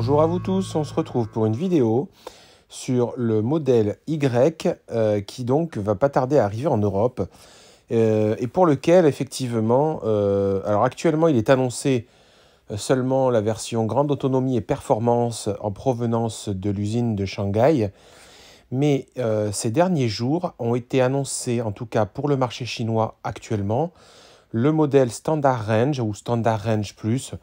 Bonjour à vous tous, on se retrouve pour une vidéo sur le modèle Y qui donc va pas tarder à arriver en Europe et pour lequel effectivement, alors actuellement il est annoncé seulement la version grande autonomie et performance en provenance de l'usine de Shanghai, mais ces derniers jours ont été annoncés, en tout cas pour le marché chinois actuellement, le modèle Standard Range ou Standard Range Plus,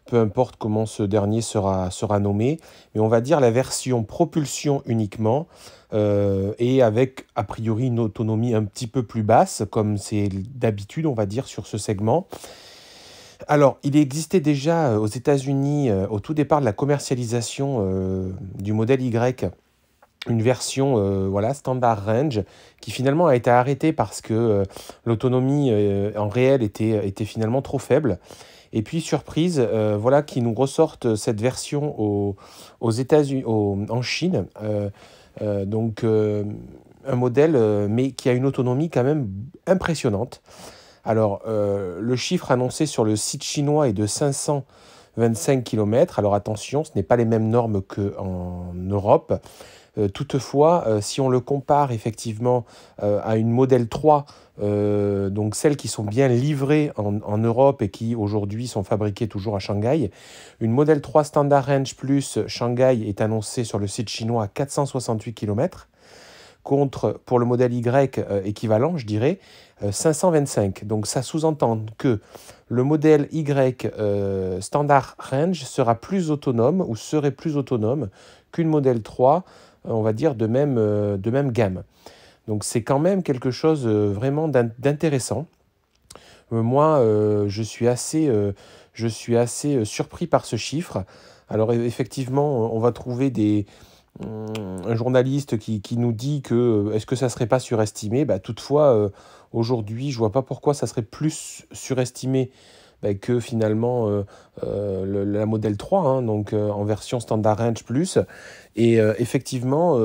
peu importe comment ce dernier sera nommé, mais on va dire la version propulsion uniquement, et avec a priori une autonomie un petit peu plus basse, comme c'est d'habitude, on va dire, sur ce segment. Alors, il existait déjà aux États-Unis, au tout départ de la commercialisation du modèle Y, une version voilà, standard range qui finalement a été arrêtée parce que l'autonomie en réel était finalement trop faible. Et puis, surprise, voilà qui nous ressortent cette version aux États-Unis, en Chine. Donc, un modèle, mais qui a une autonomie quand même impressionnante. Alors, le chiffre annoncé sur le site chinois est de 525 km. Alors, attention, ce n'est pas les mêmes normes qu'en Europe. Toutefois, si on le compare effectivement à une modèle 3, donc celles qui sont bien livrées en Europe et qui aujourd'hui sont fabriquées toujours à Shanghai, une modèle 3 Standard Range Plus Shanghai est annoncée sur le site chinois à 468 km, contre, pour le modèle Y équivalent, je dirais, 525. Donc ça sous-entend que le modèle Y Standard Range sera plus autonome ou serait plus autonome qu'une modèle 3, on va dire, de même gamme. Donc c'est quand même quelque chose vraiment d'intéressant. Moi, je suis assez surpris par ce chiffre. Alors effectivement, on va trouver un journaliste qui nous dit que est-ce que ça ne serait pas surestimé. Toutefois, aujourd'hui, je ne vois pas pourquoi ça serait plus surestimé que finalement la modèle 3, hein, donc en version Standard Range Plus. Et effectivement,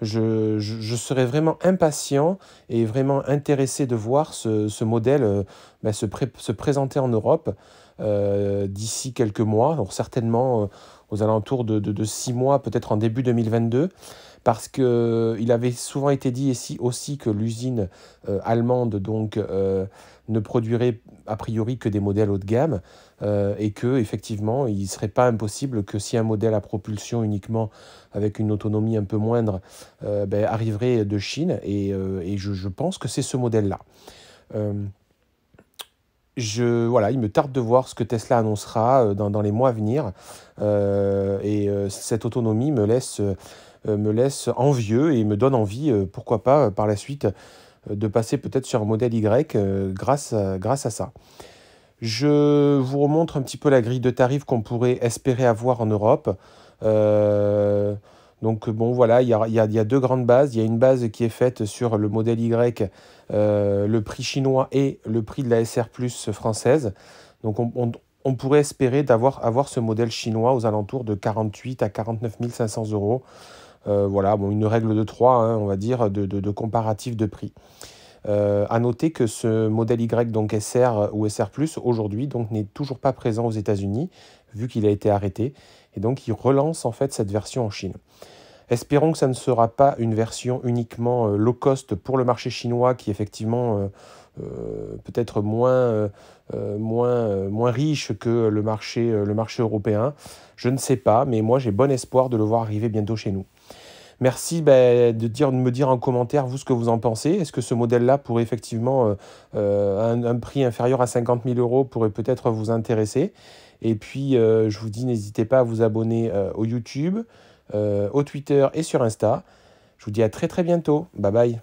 je serais vraiment impatient et vraiment intéressé de voir ce modèle se présenter en Europe d'ici quelques mois, donc certainement aux alentours de 6 mois, peut-être en début 2022. Parce qu'il avait souvent été dit ici aussi que l'usine allemande donc, ne produirait a priori que des modèles haut de gamme et qu'effectivement, il ne serait pas impossible que si un modèle à propulsion uniquement avec une autonomie un peu moindre arriverait de Chine. Et je pense que c'est ce modèle-là. Voilà, il me tarde de voir ce que Tesla annoncera dans les mois à venir. Cette autonomie me laisse envieux et me donne envie, pourquoi pas, par la suite, de passer peut-être sur un modèle Y grâce à ça. Je vous remontre un petit peu la grille de tarifs qu'on pourrait espérer avoir en Europe. Donc bon, voilà, il y a deux grandes bases. Il y a une base qui est faite sur le modèle Y, le prix chinois et le prix de la SR Plus française. Donc on pourrait espérer avoir ce modèle chinois aux alentours de 48 à 49 500 euros. Voilà, bon, une règle de 3, hein, on va dire, de comparatif de prix. À noter que ce modèle Y, donc SR ou SR+, aujourd'hui, donc n'est toujours pas présent aux États-Unis, vu qu'il a été arrêté, et donc il relance en fait cette version en Chine. Espérons que ça ne sera pas une version uniquement low cost pour le marché chinois, qui effectivement peut-être moins riche que le marché européen. Je ne sais pas, mais moi j'ai bon espoir de le voir arriver bientôt chez nous. Merci de me dire en commentaire, vous, ce que vous en pensez. Est-ce que ce modèle-là pourrait effectivement, un prix inférieur à 50 000 euros, pourrait peut-être vous intéresser? Et puis, je vous dis, n'hésitez pas à vous abonner au YouTube, au Twitter et sur Insta. Je vous dis à très très bientôt. Bye bye.